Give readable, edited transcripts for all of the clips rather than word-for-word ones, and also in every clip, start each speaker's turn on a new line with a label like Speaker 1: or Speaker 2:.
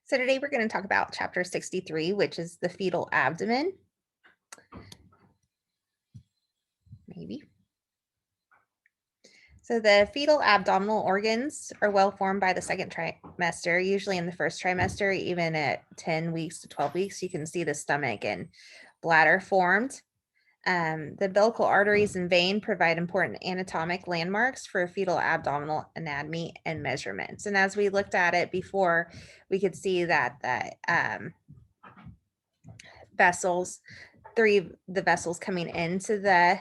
Speaker 1: So today we're going to talk about chapter 63, which is the fetal abdomen. Maybe. So the fetal abdominal organs are well formed by the second trimester, usually in the first trimester, even at 10 weeks to 12 weeks, you can see the stomach and bladder formed. The umbilical arteries and vein provide important anatomic landmarks for fetal abdominal anatomy and measurements. And as we looked at it before, we could see that the vessels, the vessels coming into the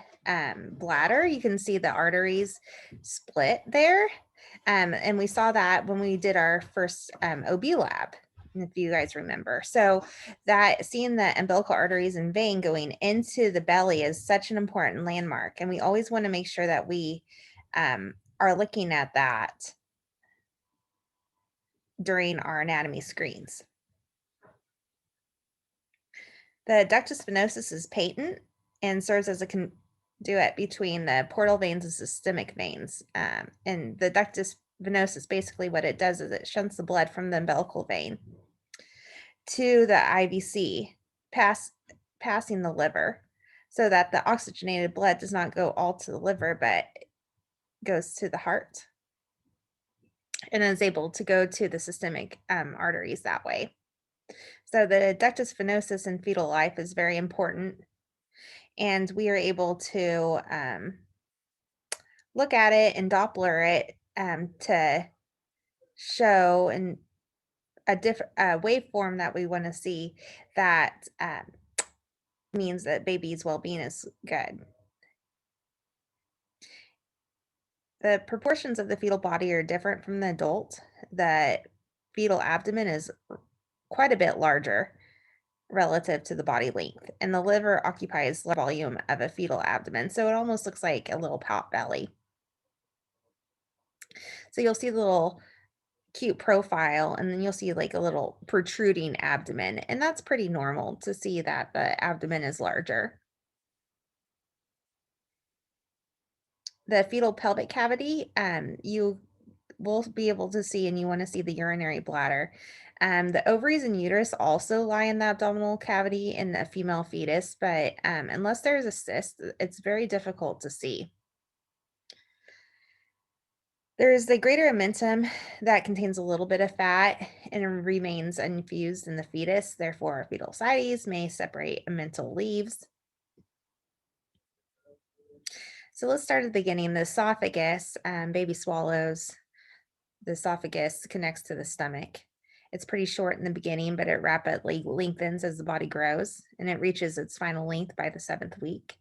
Speaker 1: bladder, you can see the arteries split there. And we saw that when we did our first OB lab, if you guys remember. So that seeing the umbilical arteries and vein going into the belly is such an important landmark. And we always want to make sure that we are looking at that during our anatomy screens. The ductus venosus is patent and serves as a conduit between the portal veins and systemic veins. And the ductus venosus, basically what it does is it shunts the blood from the umbilical vein to the IVC, passing the liver, so that the oxygenated blood does not go all to the liver, but goes to the heart and is able to go to the systemic arteries that way. So the ductus venosus in fetal life is very important, and we are able to look at it and Doppler it to show in a different waveform that we want to see that means that baby's well-being is good. The proportions of the fetal body are different from the adult. The fetal abdomen is quite a bit larger relative to the body length, and the liver occupies the volume of a fetal abdomen, so it almost looks like a little pot belly. So you'll see the little cute profile, and then you'll see like a little protruding abdomen, and that's pretty normal to see that the abdomen is larger. The fetal pelvic cavity, you will be able to see, and you want to see the urinary bladder. The ovaries and uterus also lie in the abdominal cavity in the female fetus, but unless there's a cyst, it's very difficult to see. There's the greater omentum that contains a little bit of fat and remains infused in the fetus. Therefore, fetal ascites may separate omental leaves. So let's start at the beginning. The esophagus, baby swallows. The esophagus connects to the stomach. It's pretty short in the beginning, but it rapidly lengthens as the body grows, and it reaches its final length by the 7th week.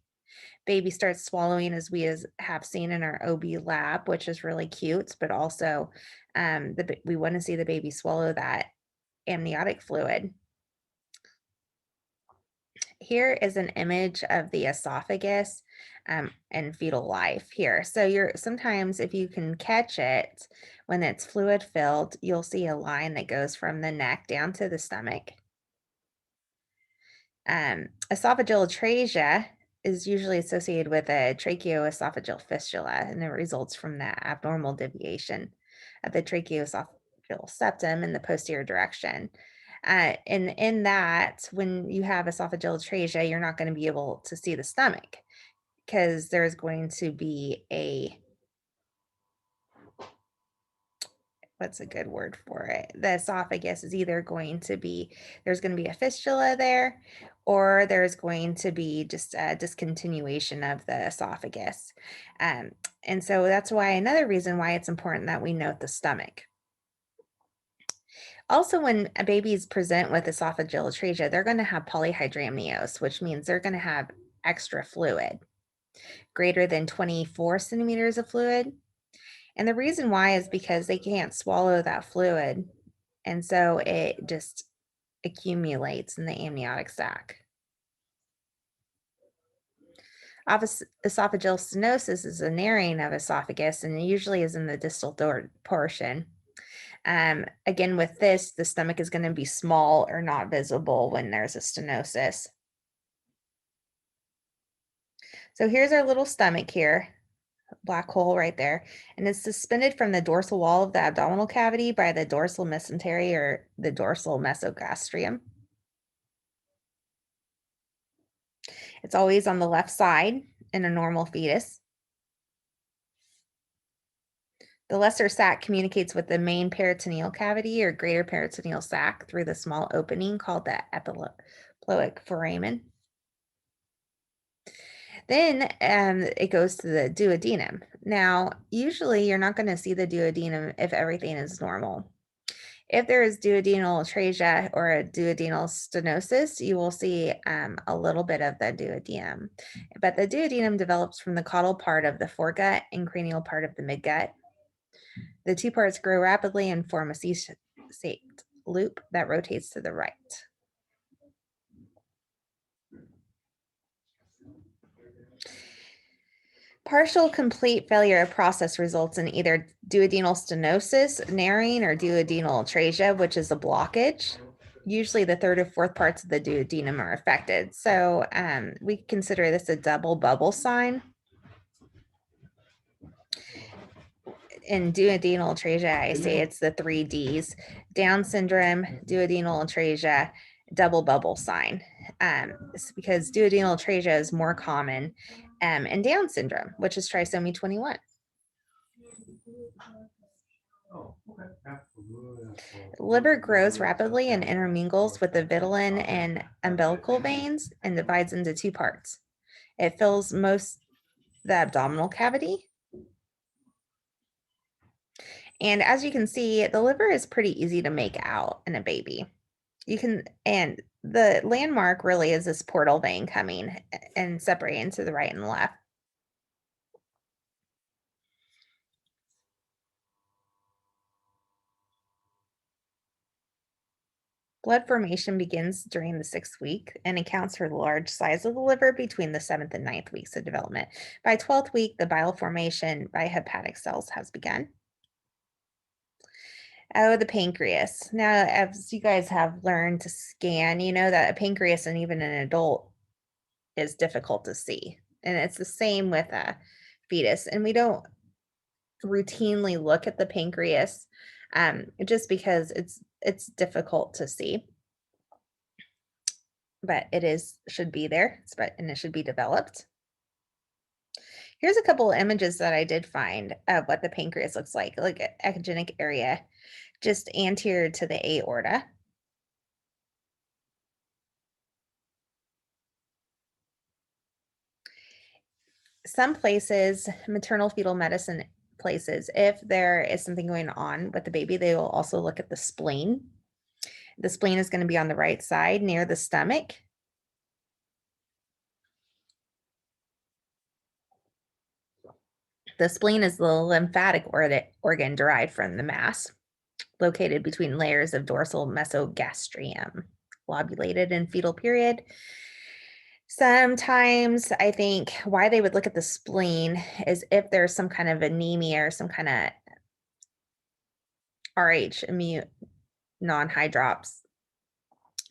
Speaker 1: Baby starts swallowing, as we have seen in our OB lab, which is really cute, but also we want to see the baby swallow that amniotic fluid. Here is an image of the esophagus and fetal life here. So sometimes if you can catch it when it's fluid filled, you'll see a line that goes from the neck down to the stomach. Esophageal atresia is usually associated with a tracheoesophageal fistula, and it results from the abnormal deviation of the tracheoesophageal septum in the posterior direction. And in that, when you have esophageal atresia, you're not going to be able to see the stomach because there's going to be what's a good word for it? The esophagus is either there's going to be a fistula there, or there's going to be just a discontinuation of the esophagus. And so that's why another reason why it's important that we note the stomach. Also, when babies present with esophageal atresia, they're going to have polyhydramnios, which means they're going to have extra fluid, greater than 24 centimeters of fluid. And the reason why is because they can't swallow that fluid. And so it just accumulates in the amniotic sac. Esophageal stenosis is a narrowing of esophagus, and it usually is in the distal portion. Again, with this, the stomach is going to be small or not visible when there's a stenosis. So here's our little stomach here. black hole right there, and it's suspended from the dorsal wall of the abdominal cavity by the dorsal mesentery or the dorsal mesogastrium. It's always on the left side in a normal fetus. The lesser sac communicates with the main peritoneal cavity or greater peritoneal sac through the small opening called the epiploic foramen. Then it goes to the duodenum. Now, usually you're not going to see the duodenum if everything is normal. If there is duodenal atresia or a duodenal stenosis, you will see a little bit of the duodenum. But the duodenum develops from the caudal part of the foregut and cranial part of the midgut. The two parts grow rapidly and form a C-shaped loop that rotates to the right. Partial complete failure of process results in either duodenal stenosis, narrowing, or duodenal atresia, which is a blockage. Usually the third or fourth parts of the duodenum are affected. So we consider this a double bubble sign. In duodenal atresia, I say it's the 3 Ds: Down syndrome, duodenal atresia, double bubble sign. It's because duodenal atresia is more common, and Down syndrome, which is trisomy 21. Liver grows rapidly and intermingles with the vitelline and umbilical veins and divides into two parts. It fills most the abdominal cavity. And as you can see, the liver is pretty easy to make out in a baby. And the landmark really is this portal vein coming and separating to the right and left. Blood formation begins during the 6th week and accounts for the large size of the liver between the 7th and 9th weeks of development. By 12th week, the bile formation by hepatic cells has begun. Oh, the pancreas. Now, as you guys have learned to scan, you know that a pancreas and even an adult is difficult to see. And it's the same with a fetus. And we don't routinely look at the pancreas just because it's difficult to see. But should be there, and it should be developed. Here's a couple of images that I did find of what the pancreas looks like echogenic area just anterior to the aorta. Some places, maternal fetal medicine places, if there is something going on with the baby, they will also look at the spleen. The spleen is going to be on the right side near the stomach. The spleen is the lymphatic organ derived from the mass, located between layers of dorsal mesogastrium, lobulated in fetal period. Sometimes I think why they would look at the spleen is if there's some kind of anemia or some kind of RH, immune non-hydrops,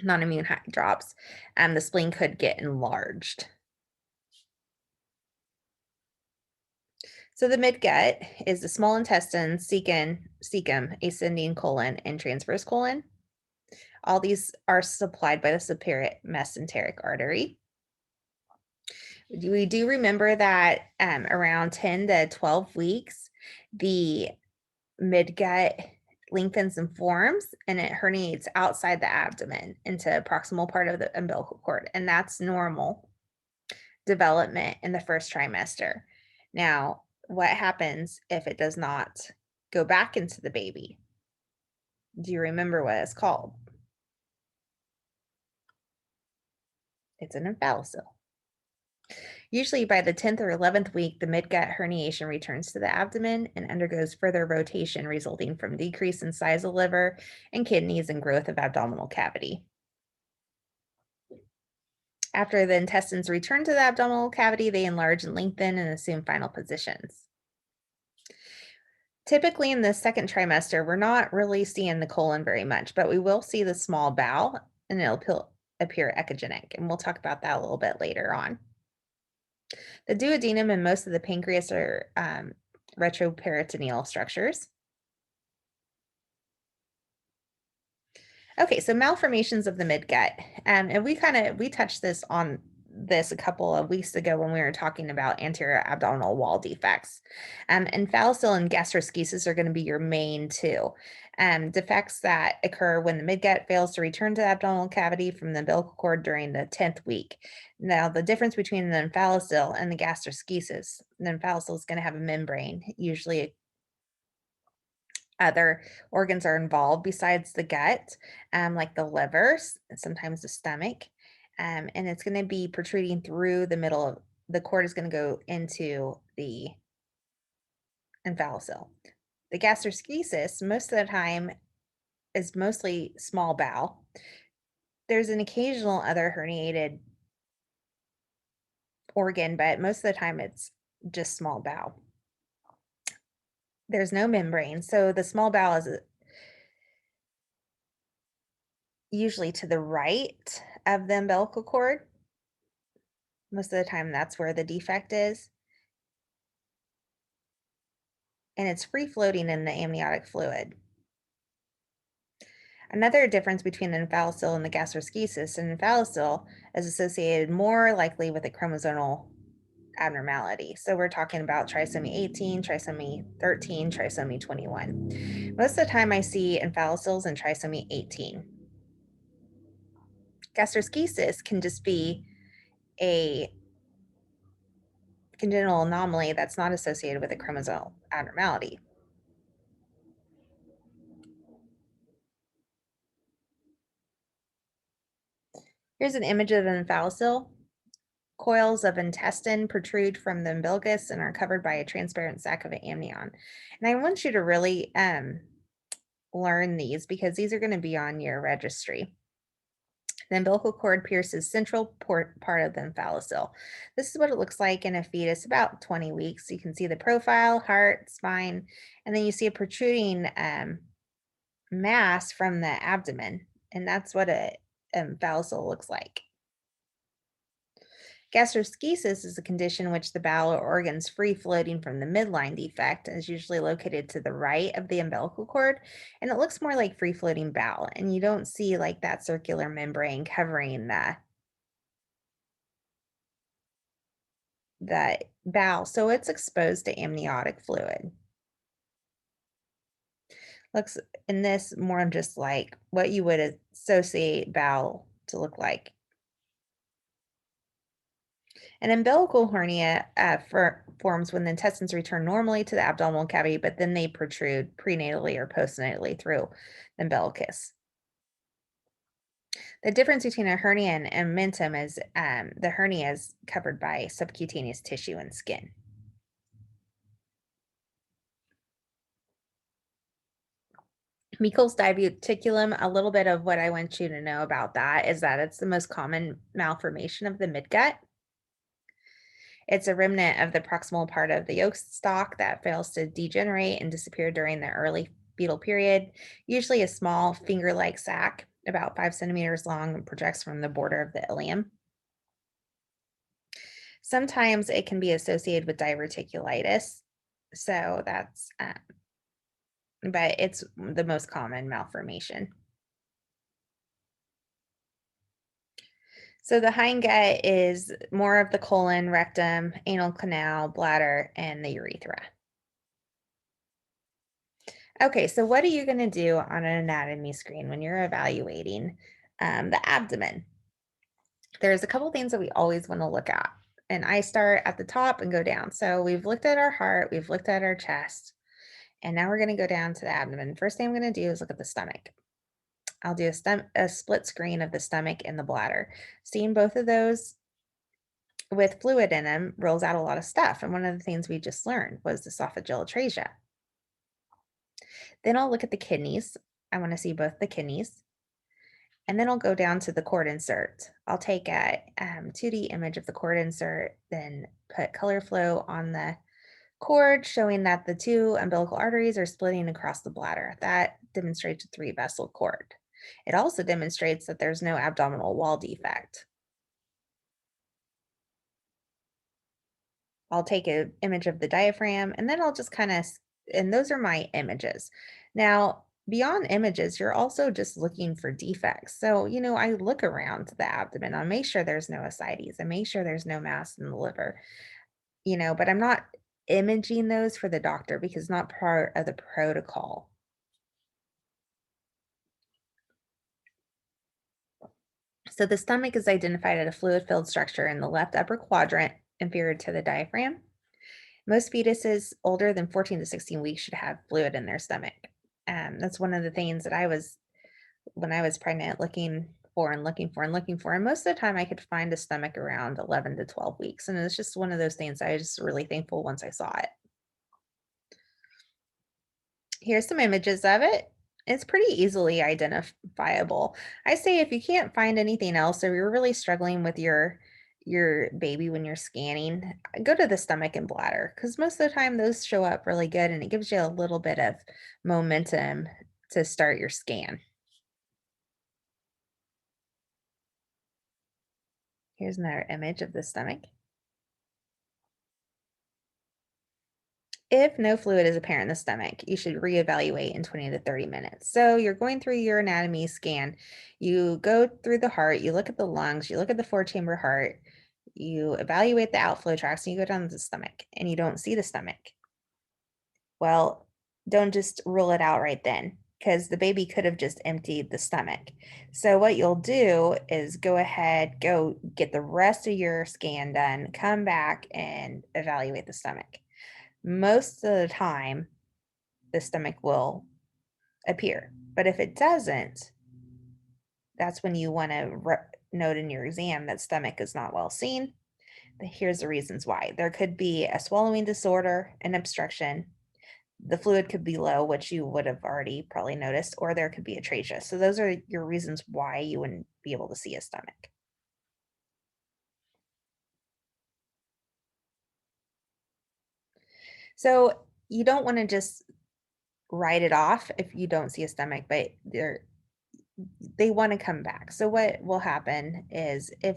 Speaker 1: non-immune hydrops, and the spleen could get enlarged. So the midgut is the small intestine, cecum, ascending colon, and transverse colon. All these are supplied by the superior mesenteric artery. We do remember that around 10 to 12 weeks, the midgut lengthens and forms, and it herniates outside the abdomen into the proximal part of the umbilical cord, and that's normal development in the first trimester. Now, what happens if it does not go back into the baby? Do you remember what it's called? It's an omphalocele. Usually by the 10th or 11th week, the midgut herniation returns to the abdomen and undergoes further rotation, resulting from decrease in size of liver and kidneys and growth of abdominal cavity. After the intestines return to the abdominal cavity, they enlarge and lengthen and assume final positions. Typically in the second trimester, we're not really seeing the colon very much, but we will see the small bowel and it'll appear echogenic. And we'll talk about that a little bit later on. The duodenum and most of the pancreas are retroperitoneal structures. Okay, so malformations of the midgut. And we touched this on this a couple of weeks ago when we were talking about anterior abdominal wall defects. And phallicil and gastroschisis are going to be your main two. Defects that occur when the midgut fails to return to the abdominal cavity from the umbilical cord during the 10th week. Now, the difference between the omphalocele and the gastroschisis, the omphalocele is going to have a membrane, usually other organs are involved besides the gut, like the livers and sometimes the stomach. And it's going to be protruding through the middle of the cord is going to go into the omphalocele. The gastroschisis, most of the time, is mostly small bowel. There's an occasional other herniated organ, but most of the time it's just small bowel. There's no membrane, so the small bowel is usually to the right of the umbilical cord. Most of the time, that's where the defect is, and it's free floating in the amniotic fluid. Another difference between the omphalocele and the gastroschisis, an omphalocele is associated more likely with a chromosomal abnormality. So we're talking about trisomy 18, trisomy 13, trisomy 21. Most of the time, I see omphalocele in trisomy 18. Gastroschisis can just be a congenital anomaly that's not associated with a chromosomal abnormality. Here's an image of an omphalocele. Coils of intestine protrude from the umbilicus and are covered by a transparent sac of amnion. And I want you to really learn these because these are going to be on your registry. The umbilical cord pierces central part of the omphalocele. This is what it looks like in a fetus about 20 weeks. You can see the profile, heart, spine, and then you see a protruding mass from the abdomen, and that's what a omphalocele looks like. Gastroschisis is a condition in which the bowel or organs free floating from the midline defect is usually located to the right of the umbilical cord, and it looks more like free floating bowel, and you don't see like that circular membrane covering the bowel, so it's exposed to amniotic fluid. Looks in this more just like what you would associate bowel to look like. An umbilical hernia forms when the intestines return normally to the abdominal cavity, but then they protrude prenatally or postnatally through the umbilicus. The difference between a hernia and omentum is the hernia is covered by subcutaneous tissue and skin. Meckel's diverticulum, a little bit of what I want you to know about that is that it's the most common malformation of the midgut. It's a remnant of the proximal part of the yolk stalk that fails to degenerate and disappear during the early fetal period. Usually a small finger-like sac, about 5 centimeters long, and projects from the border of the ileum. Sometimes it can be associated with diverticulitis. So but it's the most common malformation. So the hindgut is more of the colon, rectum, anal canal, bladder, and the urethra. Okay, so what are you going to do on an anatomy screen when you're evaluating the abdomen? There's a couple things that we always want to look at. And I start at the top and go down. So we've looked at our heart, we've looked at our chest, and now we're going to go down to the abdomen. First thing I'm going to do is look at the stomach. I'll do a split screen of the stomach and the bladder. Seeing both of those with fluid in them rolls out a lot of stuff. And one of the things we just learned was esophageal atresia. Then I'll look at the kidneys. I want to see both the kidneys. And then I'll go down to the cord insert. I'll take a 2D image of the cord insert, then put color flow on the cord showing that the two umbilical arteries are splitting across the bladder. That demonstrates a 3-vessel cord. It also demonstrates that there's no abdominal wall defect. I'll take an image of the diaphragm and then I'll just kind of, and those are my images. Now, beyond images, you're also just looking for defects. So, I look around the abdomen. I make sure there's no ascites. I make sure there's no mass in the liver, but I'm not imaging those for the doctor because it's not part of the protocol. So the stomach is identified as a fluid-filled structure in the left upper quadrant inferior to the diaphragm. Most fetuses older than 14 to 16 weeks should have fluid in their stomach. That's one of the things that when I was pregnant, looking for and looking for and looking for. And most of the time, I could find a stomach around 11 to 12 weeks. And it's just one of those things I was just really thankful once I saw it. Here's some images of it. It's pretty easily identifiable. I say if you can't find anything else or you're really struggling with your baby when you're scanning, go to the stomach and bladder because most of the time those show up really good and it gives you a little bit of momentum to start your scan. Here's another image of the stomach. If no fluid is apparent in the stomach, you should reevaluate in 20 to 30 minutes. So you're going through your anatomy scan. You go through the heart, you look at the lungs, you look at the four-chamber heart, you evaluate the outflow tracts, and you go down to the stomach and you don't see the stomach. Well, don't just rule it out right then because the baby could have just emptied the stomach. So what you'll do is go ahead, go get the rest of your scan done, come back and evaluate the stomach. Most of the time, the stomach will appear. But if it doesn't, that's when you want to note in your exam that stomach is not well seen. But here's the reasons why. There could be a swallowing disorder, an obstruction. The fluid could be low, which you would have already probably noticed, or there could be atresia. So those are your reasons why you wouldn't be able to see a stomach. So you don't want to just write it off if you don't see a stomach, but they want to come back. So what will happen is if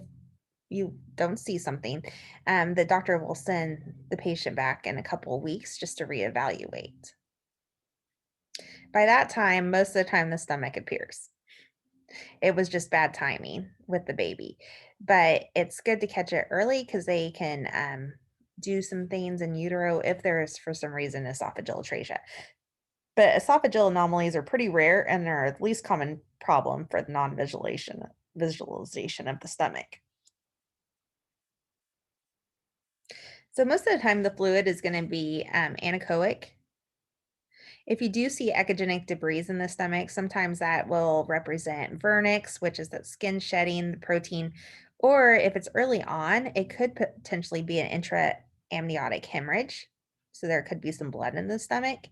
Speaker 1: you don't see something, the doctor will send the patient back in a couple of weeks just to reevaluate. By that time, most of the time the stomach appears. It was just bad timing with the baby, but it's good to catch it early because they can do some things in utero if there is for some reason esophageal atresia. But esophageal anomalies are pretty rare and they're the least common problem for the visualization of the stomach. So most of the time, the fluid is going to be anechoic. If you do see echogenic debris in the stomach, sometimes that will represent vernix, which is that skin shedding the protein, or if it's early on, it could potentially be an intra-amniotic hemorrhage. So there could be some blood in the stomach.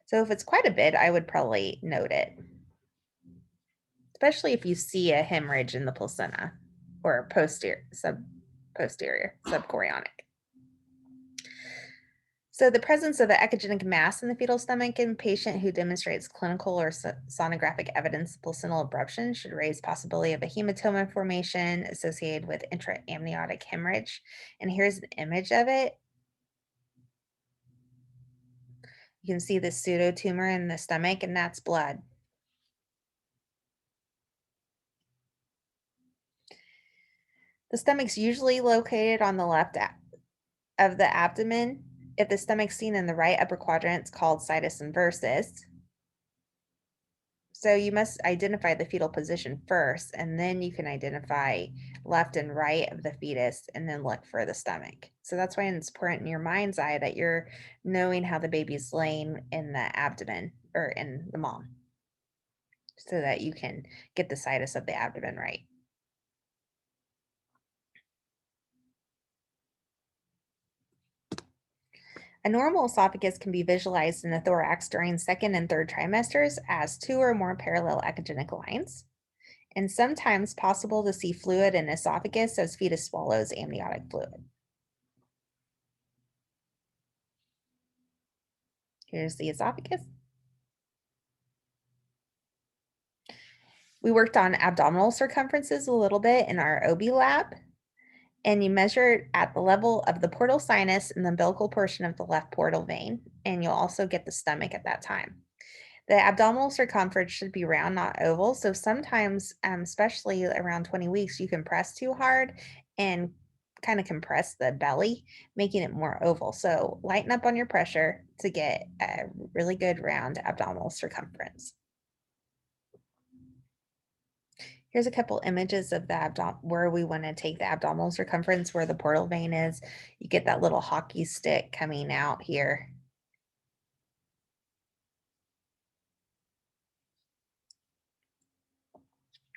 Speaker 1: So if it's quite a bit, I would probably note it, especially if you see a hemorrhage in the placenta or posterior, subchorionic. So the presence of an echogenic mass in the fetal stomach in a patient who demonstrates clinical or sonographic evidence of placental abruption should raise possibility of a hematoma formation associated with intraamniotic hemorrhage. And here's an image of it. You can see the pseudotumor in the stomach, and that's blood. The stomach's usually located on the left of the abdomen. If the stomach's seen in the right upper quadrant, it's called situs inversus. So you must identify the fetal position first, and then you can identify left and right of the fetus and then look for the stomach. So that's why it's important in your mind's eye that you're knowing how the baby's laying in the abdomen or in the mom so that you can get the situs of the abdomen right. A normal esophagus can be visualized in the thorax during second and third trimesters as two or more parallel echogenic lines, and sometimes possible to see fluid in esophagus as fetus swallows amniotic fluid. Here's the esophagus. We worked on abdominal circumferences a little bit in our OB lab, and you measure it at the level of the portal sinus and the umbilical portion of the left portal vein, and you'll also get the stomach at that time. The abdominal circumference should be round, not oval. So sometimes, especially around 20 weeks, you can press too hard and kind of compress the belly, making it more oval. So lighten up on your pressure to get a really good round abdominal circumference. Here's a couple images of the where we want to take the abdominal circumference, where the portal vein is. You get that little hockey stick coming out here.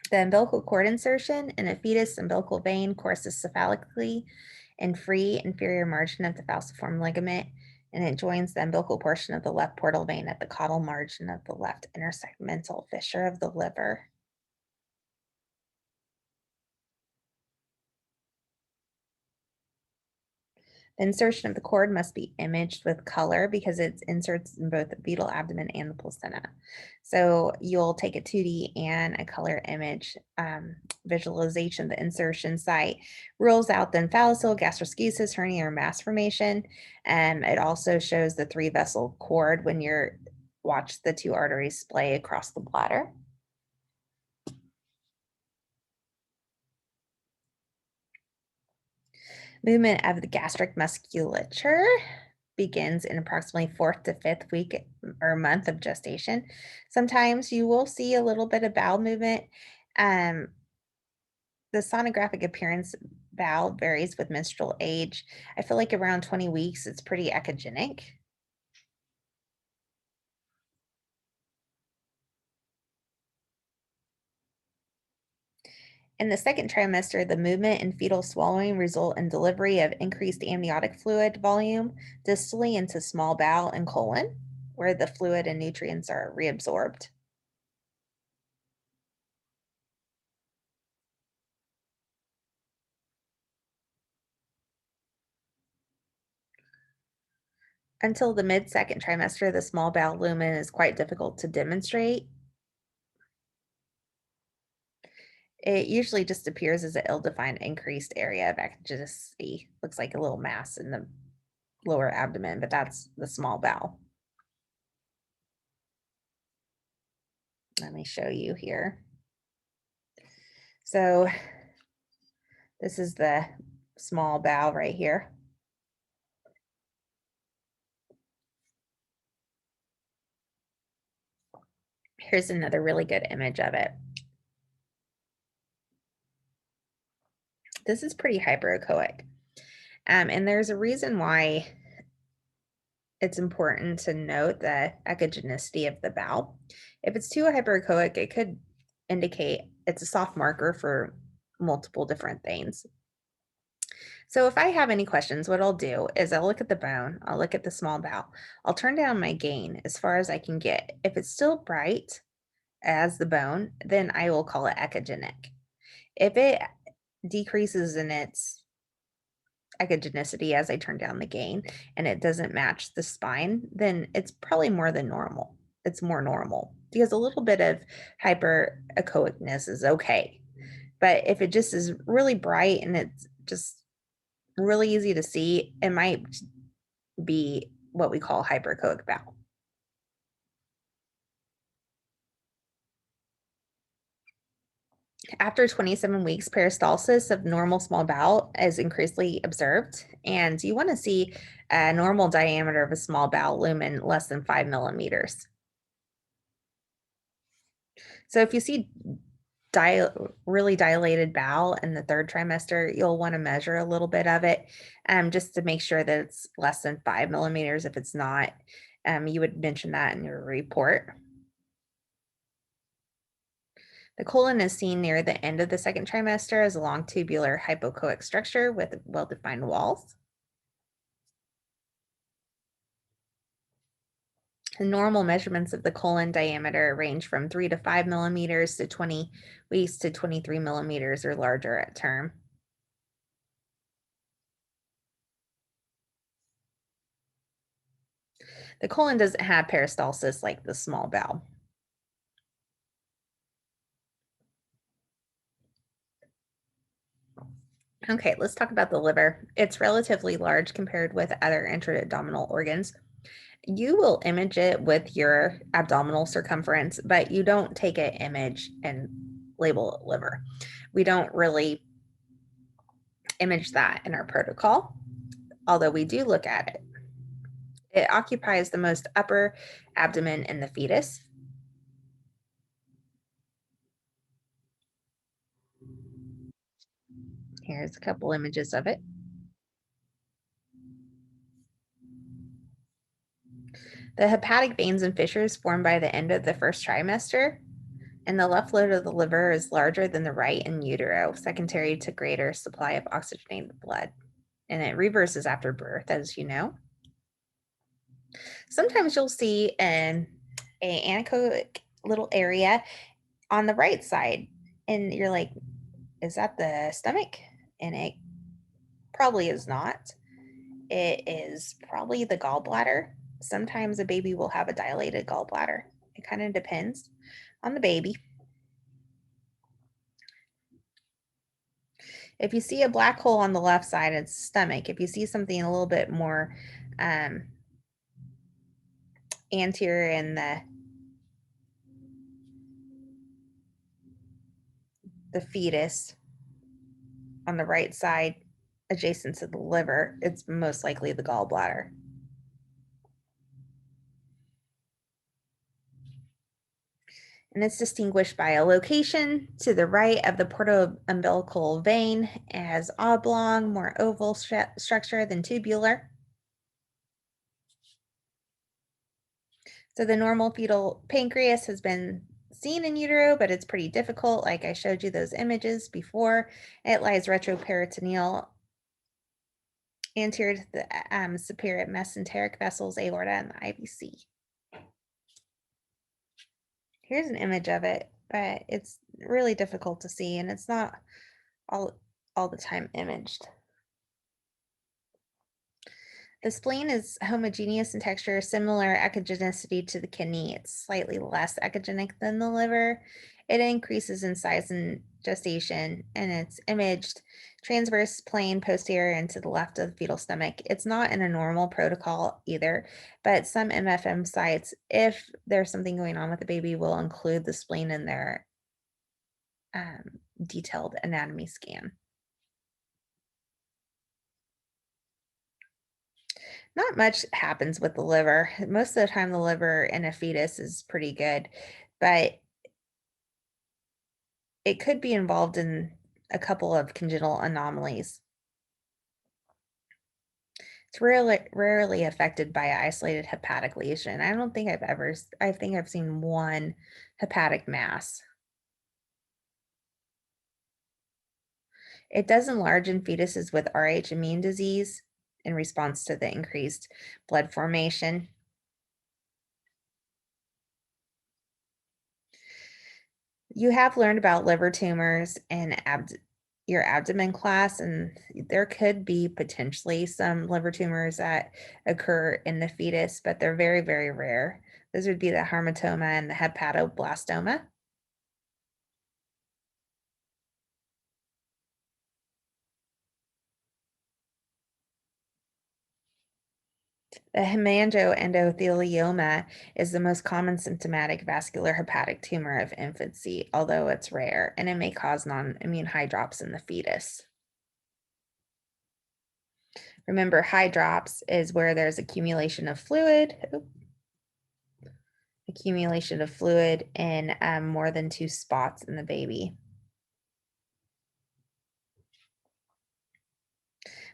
Speaker 1: The umbilical cord insertion in a fetus umbilical vein courses cephalically and free inferior margin of the falciform ligament, and it joins the umbilical portion of the left portal vein at the caudal margin of the left intersegmental fissure of the liver. The insertion of the cord must be imaged with color because it inserts in both the fetal abdomen and the placenta. So you'll take a 2D and a color image visualization of the insertion site, rules out the omphalocele, gastroschisis, hernia, or mass formation. And it also shows the 3-vessel cord when you're watch the 2 arteries splay across the bladder. Movement of the gastric musculature begins in approximately 4th to 5th week or month of gestation. Sometimes you will see a little bit of bowel movement. Um, the sonographic appearance bowel varies with menstrual age. I feel like around 20 weeks, it's pretty echogenic. In the second trimester, the movement and fetal swallowing result in delivery of increased amniotic fluid volume distally into small bowel and colon, where the fluid and nutrients are reabsorbed. Until the mid-second trimester, the small bowel lumen is quite difficult to demonstrate. It usually just appears as an ill-defined increased area of echogenicity. Looks like a little mass in the lower abdomen, but that's the small bowel. Let me show you here. So this is the small bowel right here. Here's another really good image of it. This is pretty hyperechoic. And there's a reason why it's important to note the echogenicity of the bowel. If it's too hyperechoic, it could indicate it's a soft marker for multiple different things. So if I have any questions, what I'll do is I'll look at the bone, I'll look at the small bowel, I'll turn down my gain as far as I can get. If it's still bright as the bone, then I will call it echogenic. If it decreases in its echogenicity as I turn down the gain and it doesn't match the spine, then it's probably more than normal. It's more normal because a little bit of hyperechoicness is okay. But if it just is really bright and it's just really easy to see, it might be what we call hyperechoic bowel. After 27 weeks, peristalsis of normal small bowel is increasingly observed, and you want to see a normal diameter of a small bowel lumen less than 5 millimeters. So if you see really dilated bowel in the 3rd trimester, you'll want to measure a little bit of it just to make sure that it's less than 5 millimeters. If it's not, you would mention that in your report. The colon is seen near the end of the 2nd trimester as a long tubular hypoechoic structure with well-defined walls. The normal measurements of the colon diameter range from 3 to 5 millimeters to 20 weeks to 23 millimeters or larger at term. The colon doesn't have peristalsis like the small bowel. Okay, let's talk about the liver. It's relatively large compared with other intra-abdominal organs. You will image it with your abdominal circumference, but you don't take an image and label it liver. We don't really image that in our protocol, although we do look at it. It occupies the most upper abdomen in the fetus. Here's a couple images of it. The hepatic veins and fissures form by the end of the first trimester, and the left lobe of the liver is larger than the right in utero, secondary to greater supply of oxygenated blood. And it reverses after birth, as you know. Sometimes you'll see an anechoic little area on the right side, and you're like, is that the stomach? And it probably is not. It is probably the gallbladder. Sometimes a baby will have a dilated gallbladder. It kind of depends on the baby. If you see a black hole on the left side, it's stomach. If you see something a little bit more anterior in the fetus on the right side, adjacent to the liver, it's most likely the gallbladder. And it's distinguished by a location to the right of the portoumbilical vein as oblong, more oval structure than tubular. So the normal fetal pancreas has been seen in utero, but it's pretty difficult. Like I showed you those images before. It lies retroperitoneal anterior to the superior mesenteric vessels, aorta, and the IVC. Here's an image of it, but it's really difficult to see, and it's not all the time imaged. The spleen is homogeneous in texture, similar echogenicity to the kidney. It's slightly less echogenic than the liver. It increases in size in gestation, and it's imaged transverse plane posterior and to the left of the fetal stomach. It's not in a normal protocol either, but some MFM sites, if there's something going on with the baby, will include the spleen in their detailed anatomy scan. Not much happens with the liver. Most of the time, the liver in a fetus is pretty good, but it could be involved in a couple of congenital anomalies. It's rarely affected by an isolated hepatic lesion. I don't think I think I've seen one hepatic mass. It does enlarge in fetuses with Rh immune disease in response to the increased blood formation. You have learned about liver tumors in your abdomen class, and there could be potentially some liver tumors that occur in the fetus, but they're very, very rare. Those would be the hamartoma and the hepatoblastoma. The hemangioendothelioma is the most common symptomatic vascular hepatic tumor of infancy, although it's rare, and it may cause non-immune hydrops in the fetus. Remember, hydrops is where there's accumulation of fluid. Accumulation of fluid in more than 2 spots in the baby.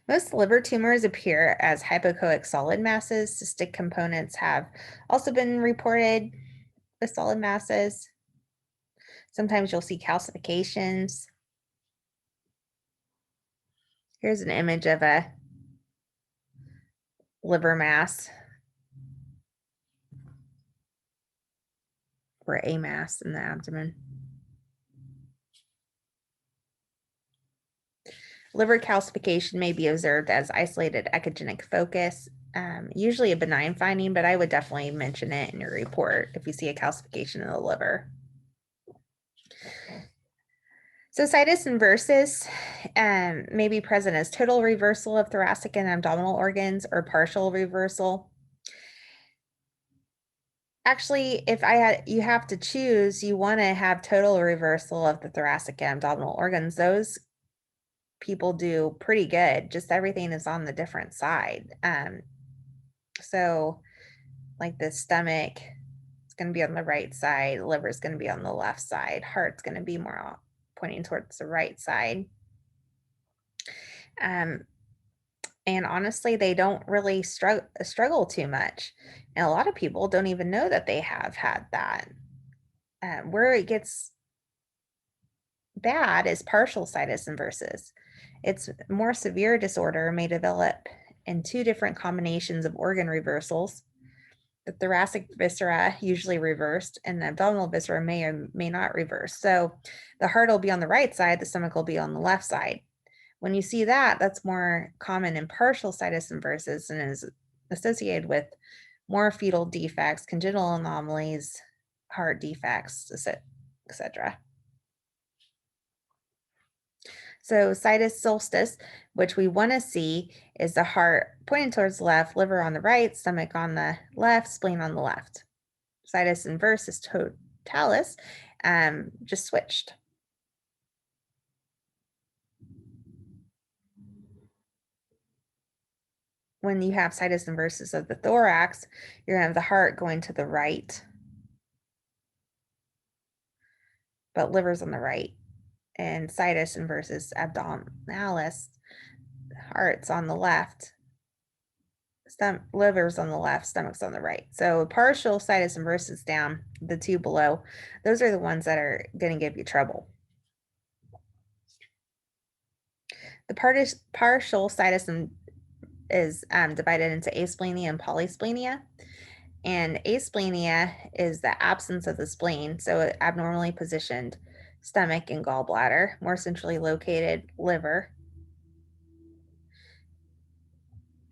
Speaker 1: Most liver tumors appear as hypoechoic solid masses. Cystic components have also been reported with solid masses. Sometimes you'll see calcifications. Here's an image of a liver mass or a mass in the abdomen. Liver calcification may be observed as isolated echogenic focus, usually a benign finding, but I would definitely mention it in your report if you see a calcification in the liver. So situs inversus may be present as total reversal of thoracic and abdominal organs or partial reversal. Actually, if you have to choose, you want to have total reversal of the thoracic and abdominal organs. Those people do pretty good. Just everything is on the different side. So like the stomach, it's going to be on the right side. Liver is going to be on the left side. Heart's going to be more pointing towards the right side. And honestly, they don't really struggle too much. And a lot of people don't even know that they have had that. Where it gets bad is partial situs inversus. Its more severe disorder may develop in two different combinations of organ reversals. The thoracic viscera usually reversed, and the abdominal viscera may or may not reverse. So the heart will be on the right side, the stomach will be on the left side. When you see that, that's more common in partial situs inversus and is associated with more fetal defects, congenital anomalies, heart defects, etc. So situs solstice, which we want to see, is the heart pointing towards the left, liver on the right, stomach on the left, spleen on the left. Situs inverse is totalis, just switched. When you have situs inversus of the thorax, you're going to have the heart going to the right, but liver's on the right. And situs inversus abdominalis, heart's on the left, liver's on the left, stomach's on the right. So partial situs inversus down, the two below, those are the ones that are going to give you trouble. The partial situs is divided into asplenia and polysplenia. And asplenia is the absence of the spleen, so abnormally positioned stomach and gallbladder, more centrally located liver.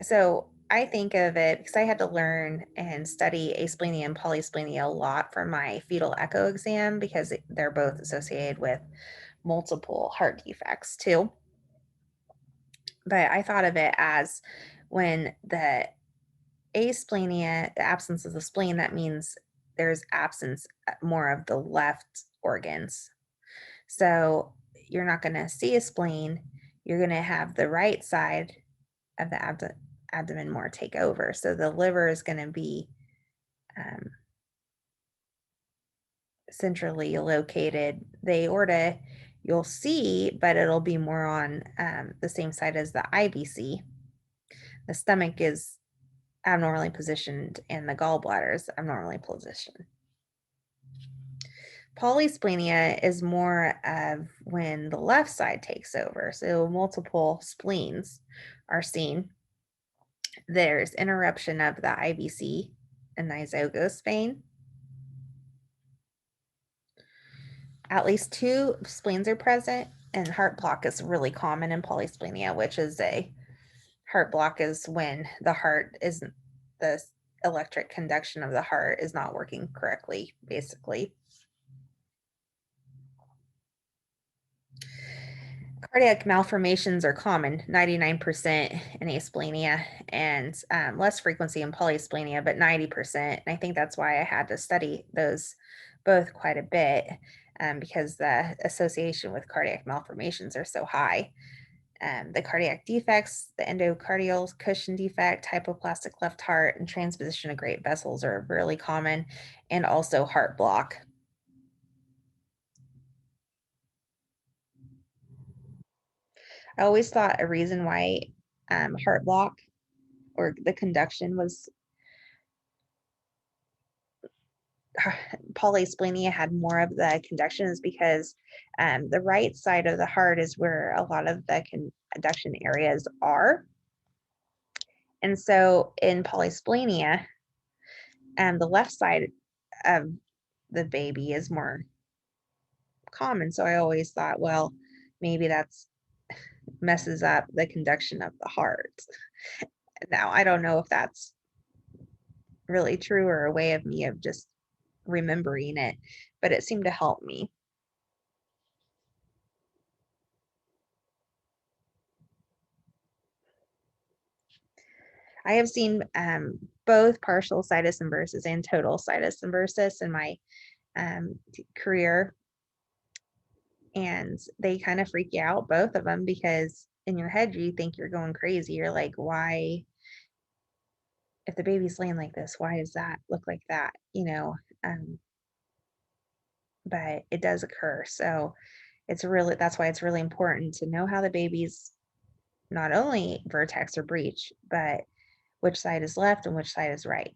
Speaker 1: So I think of it because I had to learn and study asplenia and polysplenia a lot for my fetal echo exam because they're both associated with multiple heart defects too. But I thought of it as when the asplenia, the absence of the spleen, that means there's absence more of the left organs. So you're not going to see a spleen. You're going to have the right side of the abdomen more take over. So the liver is going to be centrally located. The aorta you'll see, but it'll be more on the same side as the IVC. The stomach is abnormally positioned and the gallbladder is abnormally positioned. Polysplenia is more of when the left side takes over. So multiple spleens are seen. There's interruption of the IVC and the isogos vein. At least two spleens are present, and heart block is really common in polysplenia, which is a heart block is when the heart isn't, the electric conduction of the heart is not working correctly, basically. Cardiac malformations are common, 99% in asplenia, and less frequency in polysplenia, but 90%. And I think that's why I had to study those both quite a bit because the association with cardiac malformations are so high. The cardiac defects, the endocardial cushion defect, hypoplastic left heart, and transposition of great vessels are really common, and also heart block. I always thought a reason why heart block or the conduction was polysplenia had more of the conduction is because the right side of the heart is where a lot of the conduction areas are. And so in polysplenia, the left side of the baby is more common. So I always thought, well, maybe that's messes up the conduction of the heart. Now, I don't know if that's really true or a way of me of just remembering it, but it seemed to help me. I have seen both partial situs inversus and total situs inversus in my career, and they kind of freak you out, both of them, because in your head you think you're going crazy. You're like, why, if the baby's laying like this, why does that look like that? Um, but it does occur. So that's why it's really important to know how the baby's not only vertex or breech, but which side is left and which side is right.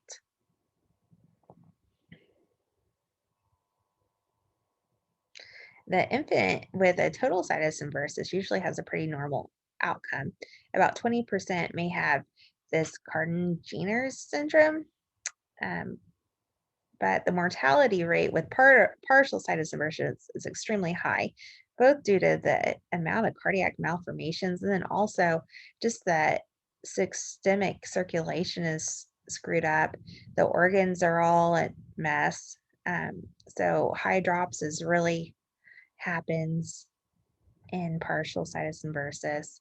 Speaker 1: The infant with a total situs inversus usually has a pretty normal outcome. About 20% may have this Cardin-Jenner's syndrome, um, but the mortality rate with partial situs inversions is extremely high, both due to the amount of cardiac malformations and then also just that systemic circulation is screwed up. The organs are all a mess. So hydropsis really happens in partial situs inversus,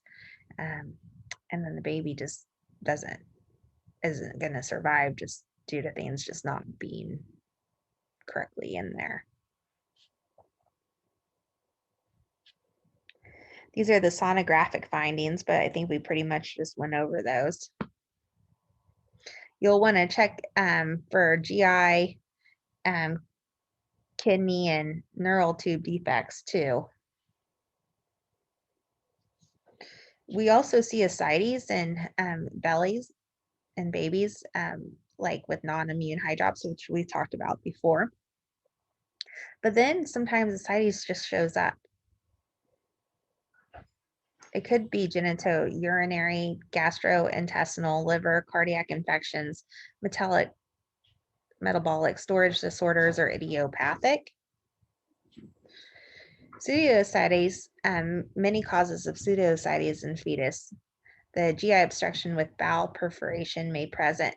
Speaker 1: um, and then the baby just doesn't isn't going to survive just due to things just not being correctly in there. These are the sonographic findings, but I think we pretty much just went over those. You'll want to check for GI, kidney, and neural tube defects too. We also see ascites in bellies and babies, like with non-immune hydrops, which we've talked about before. But then sometimes ascites just shows up. It could be genitourinary, gastrointestinal, liver, cardiac infections, metabolic storage disorders, or idiopathic. Pseudoascites, many causes of pseudoascites in fetus. The GI obstruction with bowel perforation may present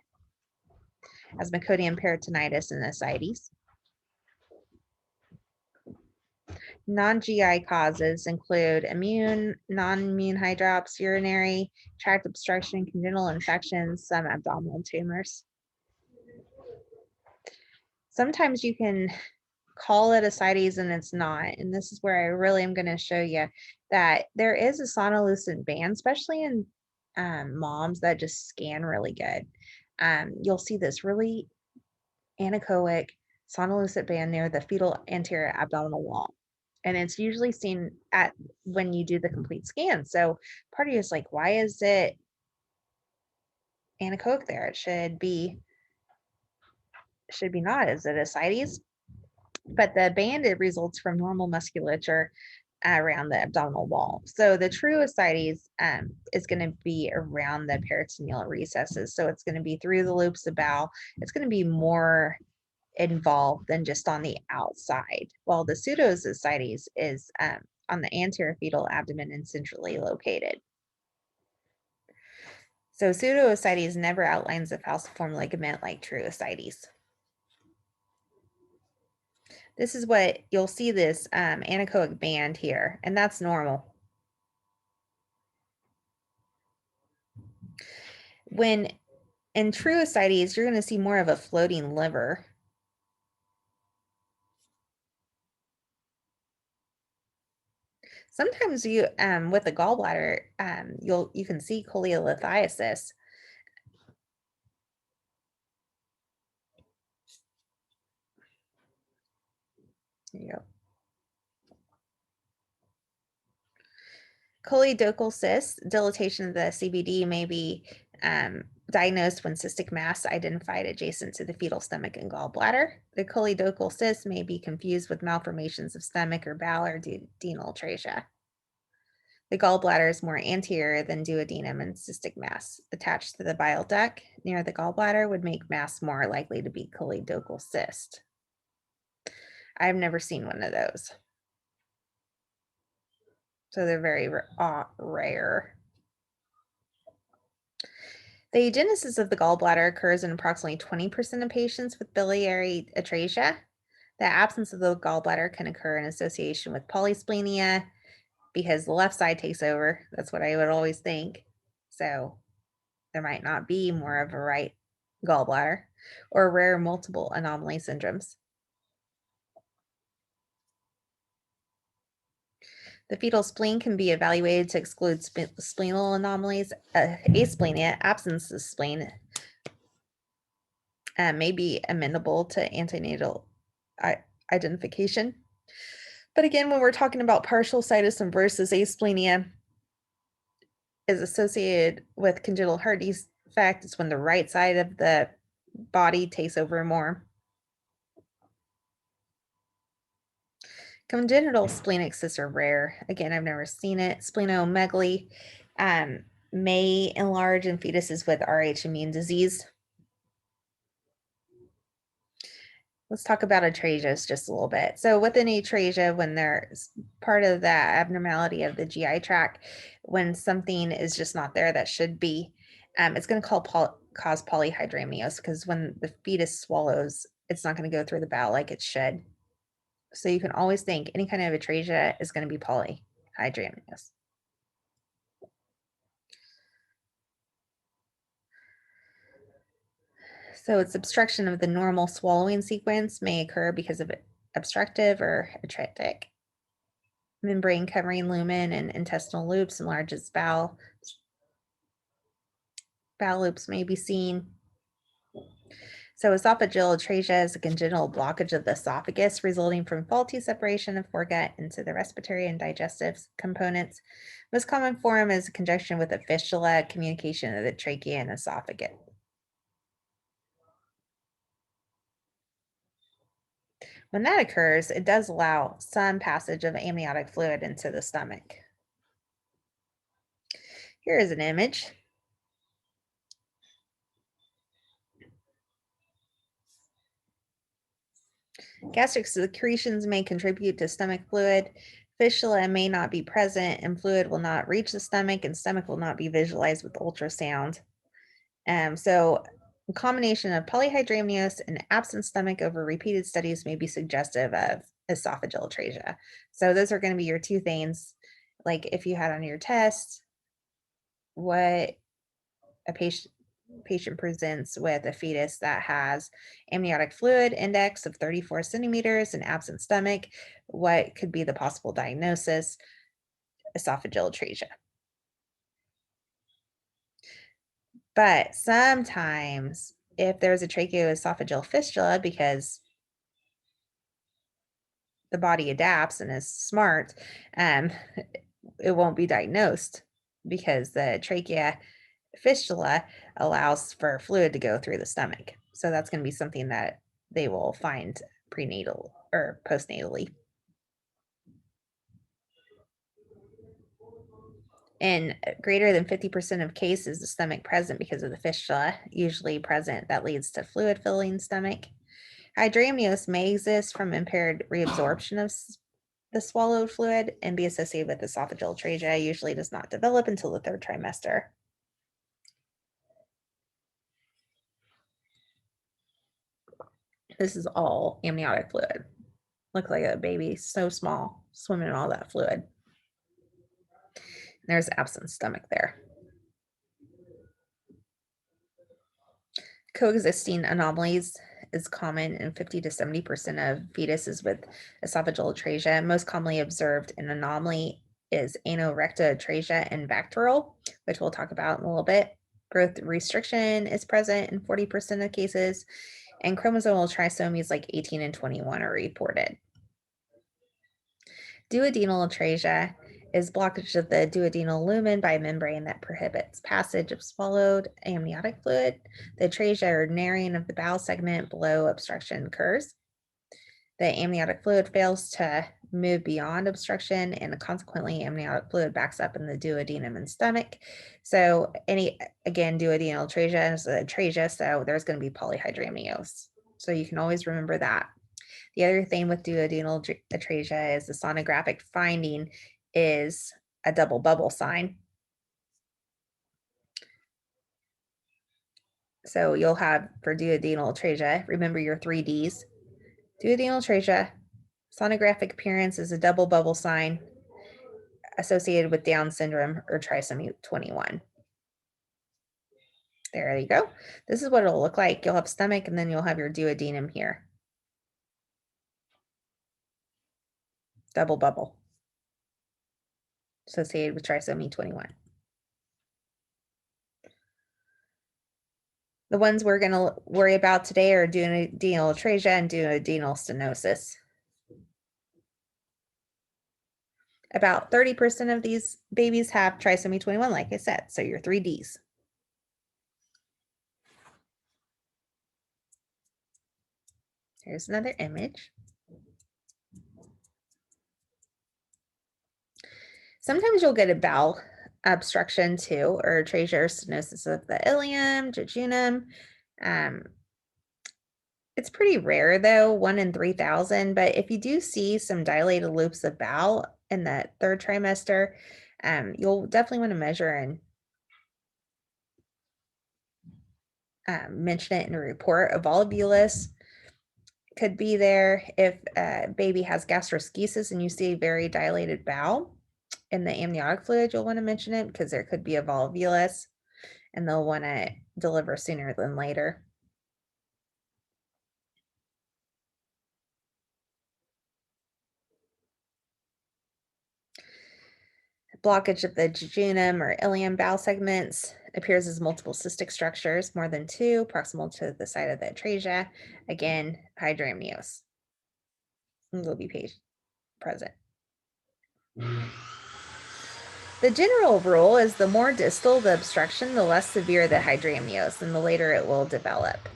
Speaker 1: as meconium peritonitis and ascites. Non-GI causes include immune, non-immune hydrops, urinary tract obstruction, congenital infections, some abdominal tumors. Sometimes you can call it ascites and it's not. And this is where I really am going to show you that there is a sonolucent band, especially in moms that just scan really good. You'll see this really anechoic sonolucent band near the fetal anterior abdominal wall. And it's usually seen at when you do the complete scan. So part of you is like, why is it anechoic there? It should be not. Is it ascites? But the band, it results from normal musculature around the abdominal wall. So the true ascites is going to be around the peritoneal recesses. So it's going to be through the loops of bowel. It's going to be more involved than just on the outside. While the pseudoascites is on the anterior fetal abdomen and centrally located. So pseudoascites never outlines the falciform ligament like true ascites. This is what you'll see, this anechoic band here, and that's normal. When in true ascites, you're going to see more of a floating liver. Sometimes you, with the gallbladder, you can see cholelithiasis. There you go. Choledochal cyst, dilatation of the CVD may be diagnosed when cystic mass identified adjacent to the fetal stomach and gallbladder. The choledochal cyst may be confused with malformations of stomach or bowel or denaturalia. The gallbladder is more anterior than duodenum, and cystic mass attached to the bile duct near the gallbladder would make mass more likely to be choledochal cyst. I've never seen one of those. So they're very rare. The agenesis of the gallbladder occurs in approximately 20% of patients with biliary atresia. The absence of the gallbladder can occur in association with polysplenia because the left side takes over. That's what I would always think. So there might not be more of a right gallbladder or rare multiple anomaly syndromes. The fetal spleen can be evaluated to exclude spleenal anomalies. Asplenia, absence of spleen, may be amenable to antenatal identification. But again, when we're talking about partial cytosine versus asplenia is associated with congenital heart defect, it's when the right side of the body takes over more. Congenital splenic cysts are rare. Again, I've never seen it. Splenomegaly may enlarge in fetuses with Rh immune disease. Let's talk about atrasias just a little bit. So with an atrasia, when there's part of that abnormality of the GI tract, when something is just not there that should be, it's going to cause polyhydramnios, because when the fetus swallows, it's not going to go through the bowel like it should. So you can always think any kind of atrasia is going to be polyhydramnios. So its obstruction of the normal swallowing sequence may occur because of obstructive or atretic. Membrane covering lumen and intestinal loops enlarges bowel. Bowel loops may be seen. So esophageal atrasia is a congenital blockage of the esophagus resulting from faulty separation of foregut into the respiratory and digestive components. Most common form is conjunction with a fistula, communication of the trachea and esophagus. When that occurs, it does allow some passage of amniotic fluid into the stomach. Here is an image. Gastric secretions may contribute to stomach fluid. Fistula may not be present, and fluid will not reach the stomach, and stomach will not be visualized with ultrasound. So a combination of polyhydramnios and absent stomach over repeated studies may be suggestive of esophageal atrasia. So those are going to be your two things. Like if you had on your test what a patient presents with a fetus that has amniotic fluid index of 34 centimeters and absent stomach, what could be the possible diagnosis? Esophageal atrasia. But sometimes if there's a tracheoesophageal fistula, because the body adapts and is smart, it won't be diagnosed because the trachea fistula allows for fluid to go through the stomach. So that's going to be something that they will find prenatal or postnatally. In greater than 50% of cases, the stomach present because of the fistula, usually present, that leads to fluid filling stomach. Hydramnios may exist from impaired reabsorption of the swallowed fluid and be associated with esophageal atrasia. Usually does not develop until the third trimester. This is all amniotic fluid. Look like a baby, so small, swimming in all that fluid. There's absent stomach there. Coexisting anomalies is common in 50 to 70% of fetuses with esophageal atrasia. Most commonly observed an anomaly is anorectoatrasia and Bacterial, which we'll talk about in a little bit. Growth restriction is present in 40% of cases, and chromosomal trisomies like 18 and 21 are reported. Duodenal atrasia is blockage of the duodenal lumen by a membrane that prohibits passage of swallowed amniotic fluid. The atrasia or narrowing of the bowel segment below obstruction occurs. The amniotic fluid fails to move beyond obstruction, and consequently amniotic fluid backs up in the duodenum and stomach. So duodenal atrasia is atrasia, so there's going to be polyhydramnios. So you can always remember that. The other thing with duodenal atrasia is the sonographic finding is a double bubble sign. So you'll have for duodenal atrasia, remember your 3Ds. Duodenal atrasia, sonographic appearance is a double bubble sign associated with Down syndrome or trisomy 21. There you go. This is what it'll look like. You'll have stomach and then you'll have your duodenum here. Double bubble. Associated with trisomy 21. The ones we're going to worry about today are duodenal atresia and duodenal stenosis. About 30% of these babies have trisomy 21, like I said, so your 3Ds. Here's another image. Sometimes you'll get a bowel obstruction too, or atresia or stenosis of the ileum, jejunum. It's pretty rare though, 1 in 3,000, but if you do see some dilated loops of bowel in the third trimester, you'll definitely want to measure and mention it in a report. A volvulus could be there if a baby has gastroschisis and you see very dilated bowel in the amniotic fluid. You'll want to mention it because there could be a volvulus and they'll want to deliver sooner than later. Blockage of the jejunum or ileum bowel segments appears as multiple cystic structures, more than 2, proximal to the site of the atresia. Again, hydramnios. Will be present. The general rule is the more distal the obstruction, the less severe the hydramnios, and the later it will develop.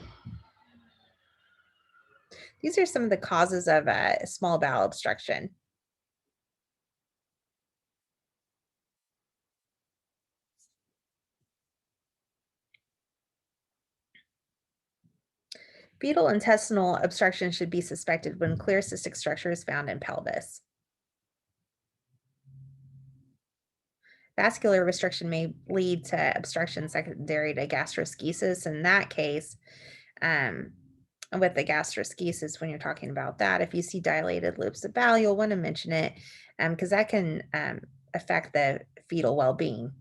Speaker 1: These are some of the causes of a small bowel obstruction. Fetal intestinal obstruction should be suspected when clear cystic structure is found in pelvis. Vascular restriction may lead to obstruction secondary to gastroschisis. In that case, with the gastroschisis, when you're talking about that, if you see dilated loops of bowel, you'll want to mention it because that can affect the fetal well-being.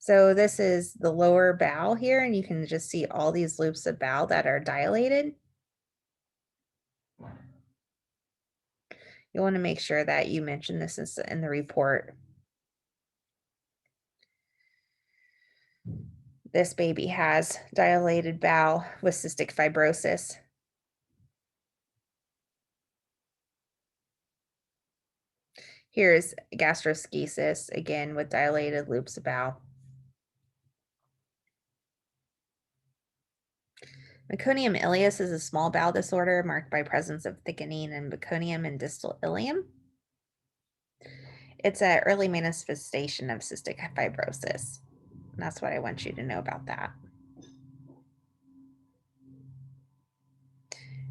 Speaker 1: So this is the lower bowel here, and you can just see all these loops of bowel that are dilated. You'll want to make sure that you mention this in the report. This baby has dilated bowel with cystic fibrosis. Here's gastroschisis, again with dilated loops of bowel. Meconium ileus is a small bowel disorder marked by presence of thickening in meconium and distal ileum. It's an early manifestation of cystic fibrosis. And that's what I want you to know about that.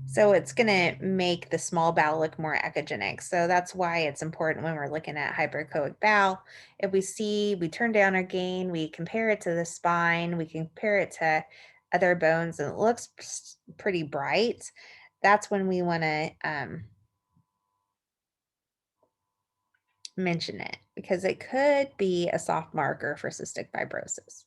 Speaker 1: So it's going to make the small bowel look more echogenic. So that's why it's important when we're looking at hyperechoic bowel. If we turn down our gain, we compare it to the spine, we compare it to other bones, and it looks pretty bright. That's when we want to mention it because it could be a soft marker for cystic fibrosis.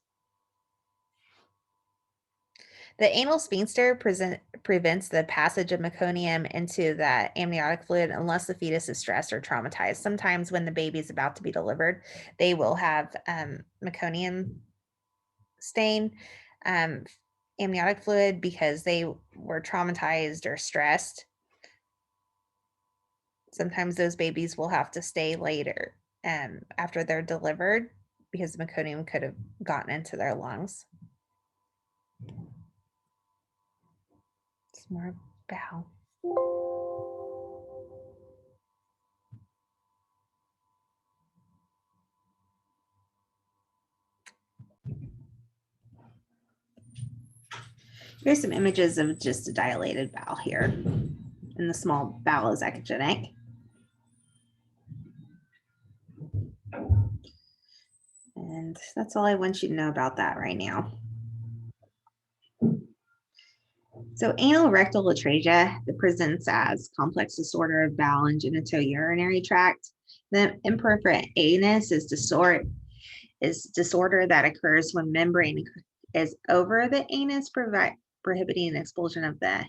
Speaker 1: The anal sphincter prevents the passage of meconium into the amniotic fluid unless the fetus is stressed or traumatized. Sometimes when the baby is about to be delivered, they will have meconium stain, amniotic fluid because they were traumatized or stressed. Sometimes those babies will have to stay later after they're delivered because the meconium could have gotten into their lungs. It's more bowel. Here's some images of just a dilated bowel here. And the small bowel is echogenic. And that's all I want you to know about that right now. So anal rectal atresia that presents as complex disorder of bowel and genitourinary tract. The imperforate anus is is disorder that occurs when membrane is over the anus, prohibiting expulsion of the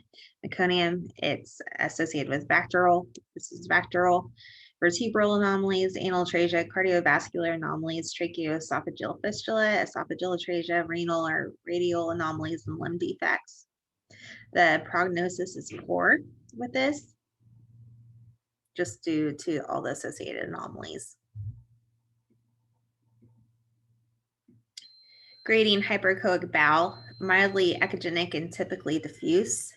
Speaker 1: meconium. It's associated with Bacterial. This is Bacterial. Vertebral anomalies, anal atresia, cardiovascular anomalies, tracheoesophageal fistula, esophageal atresia, renal or radial anomalies, and limb defects. The prognosis is poor with this, just due to all the associated anomalies. Grading hyperechoic bowel, mildly echogenic and typically diffuse.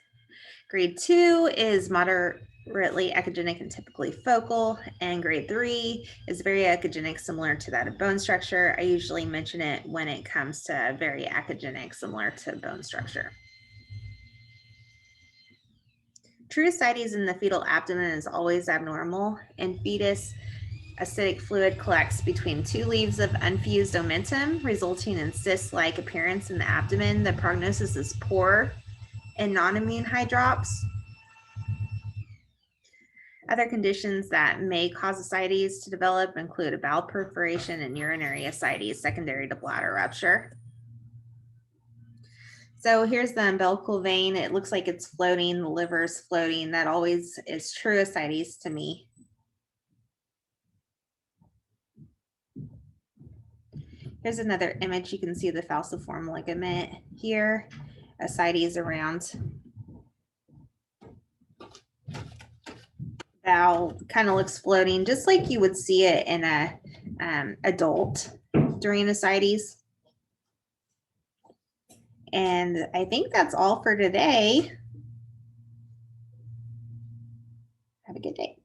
Speaker 1: Grade 2 is moderately echogenic and typically focal, and grade 3 is very echogenic, similar to that of bone structure. I usually mention it when it comes to very echogenic, similar to bone structure. True ascites in the fetal abdomen is always abnormal. In fetus, acidic fluid collects between 2 leaves of unfused omentum, resulting in cyst-like appearance in the abdomen. The prognosis is poor in non-immune hydrops. Other conditions that may cause ascites to develop include a bowel perforation and urinary ascites secondary to bladder rupture. So here's the umbilical vein. It looks like it's floating, the liver's floating. That always is true ascites to me. Here's another image. You can see the falciform ligament here, ascites around. Bowel kind of looks floating, just like you would see it in a adult during ascites. And I think that's all for today. Have a good day.